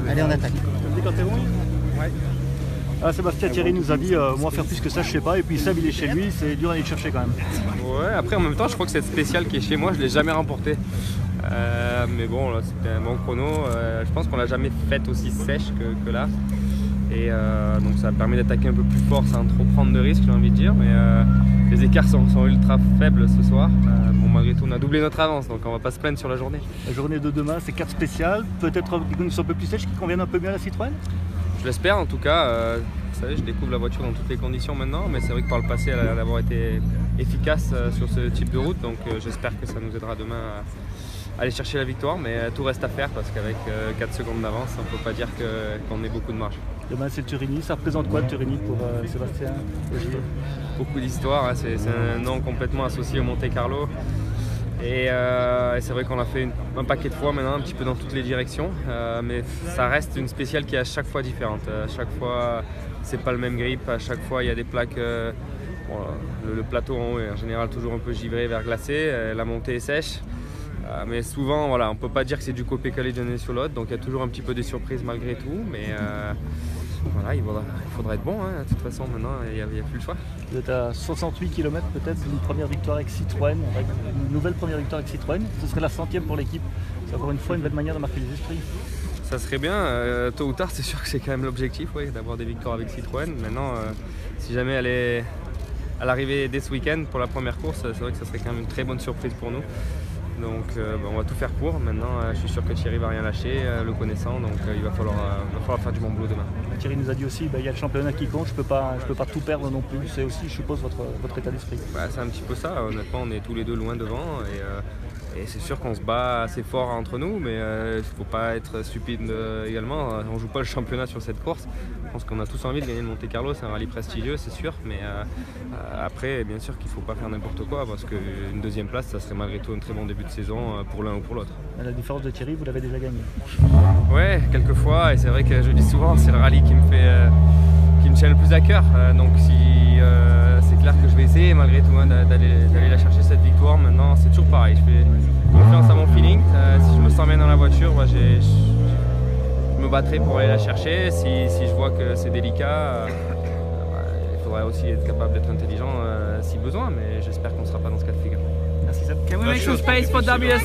Allez, on attaque. Quand t'es bon? Ouais. Ah, Sébastien Thierry nous a dit moi faire plus que ça je sais pas, et puis Seb il est chez lui, c'est dur d'aller le chercher quand même. Ouais, après en même temps je crois que cette spéciale qui est chez moi je l'ai jamais remportée. Mais bon là c'était un bon chrono, je pense qu'on l'a jamais faite aussi sèche que là. Et donc ça permet d'attaquer un peu plus fort sans trop prendre de risques, j'ai envie de dire, mais les écarts sont ultra faibles ce soir. Bon, malgré tout on a doublé notre avance, donc on va pas se plaindre sur la journée. La journée de demain c'est 4 spéciales, peut-être des conditions un peu plus sèches qui conviennent un peu mieux à la Citroën. Je l'espère en tout cas, vous savez je découvre la voiture dans toutes les conditions maintenant, mais c'est vrai que par le passé elle a d'avoir été efficace sur ce type de route, donc j'espère que ça nous aidera demain à aller chercher la victoire, mais tout reste à faire parce qu'avec 4 secondes d'avance on ne peut pas dire qu'on ait beaucoup de marge. Demain c'est le Turini, ça représente quoi le Turini pour Sébastien Ogier? Beaucoup d'histoire, hein. C'est un nom complètement associé au Monte Carlo. Et c'est vrai qu'on l'a fait un paquet de fois maintenant, un petit peu dans toutes les directions, mais ça reste une spéciale qui est à chaque fois différente. À chaque fois, c'est pas le même grip, à chaque fois il y a des plaques. Bon, le plateau en haut est en général toujours un peu givré vers glacé, la montée est sèche. Mais souvent, voilà, on ne peut pas dire que c'est du copier-coller d'une année sur l'autre, donc il y a toujours un petit peu des surprises malgré tout. Mais voilà, il faudra être bon, hein. De toute façon maintenant il n'y a plus le choix. Vous êtes à 68 km peut-être d'une première victoire avec Citroën, une nouvelle première victoire avec Citroën. Ce serait la 100e pour l'équipe. C'est encore une fois une belle manière de marquer les esprits. Ça serait bien, tôt ou tard c'est sûr que c'est quand même l'objectif, oui, d'avoir des victoires avec Citroën. Maintenant, si jamais elle est à l'arrivée dès ce week-end pour la première course, c'est vrai que ça serait quand même une très bonne surprise pour nous. Donc on va tout faire pour. Maintenant je suis sûr que Thierry va rien lâcher, le connaissant, donc il va falloir faire du bon boulot demain. Thierry nous a dit aussi il y a le championnat qui compte, je peux pas tout perdre non plus. C'est aussi je suppose votre état d'esprit. C'est un petit peu ça, honnêtement on est tous les deux loin devant et c'est sûr qu'on se bat assez fort entre nous, mais il ne faut pas être stupide également. On ne joue pas le championnat sur cette course. Je pense qu'on a tous envie de gagner le Monte Carlo, c'est un rallye prestigieux, c'est sûr, mais après, bien sûr qu'il ne faut pas faire n'importe quoi, parce qu'une deuxième place, ça serait malgré tout un très bon début de saison pour l'un ou pour l'autre. La différence de Thierry, vous l'avez déjà gagnée. Ouais, quelques fois, et c'est vrai que je dis souvent, c'est le rallye qui me tient le plus à cœur. Donc c'est clair que je vais essayer malgré tout d'aller la chercher cette victoire. Maintenant, c'est toujours pareil, je fais confiance à mon feeling. Si je me sens bien dans la voiture, je me battrai pour aller la chercher. Si je vois que c'est délicat, il faudrait aussi être capable d'être intelligent si besoin, mais j'espère qu'on ne sera pas dans ce cas de figure. Merci Seb. Can we make some space for WS?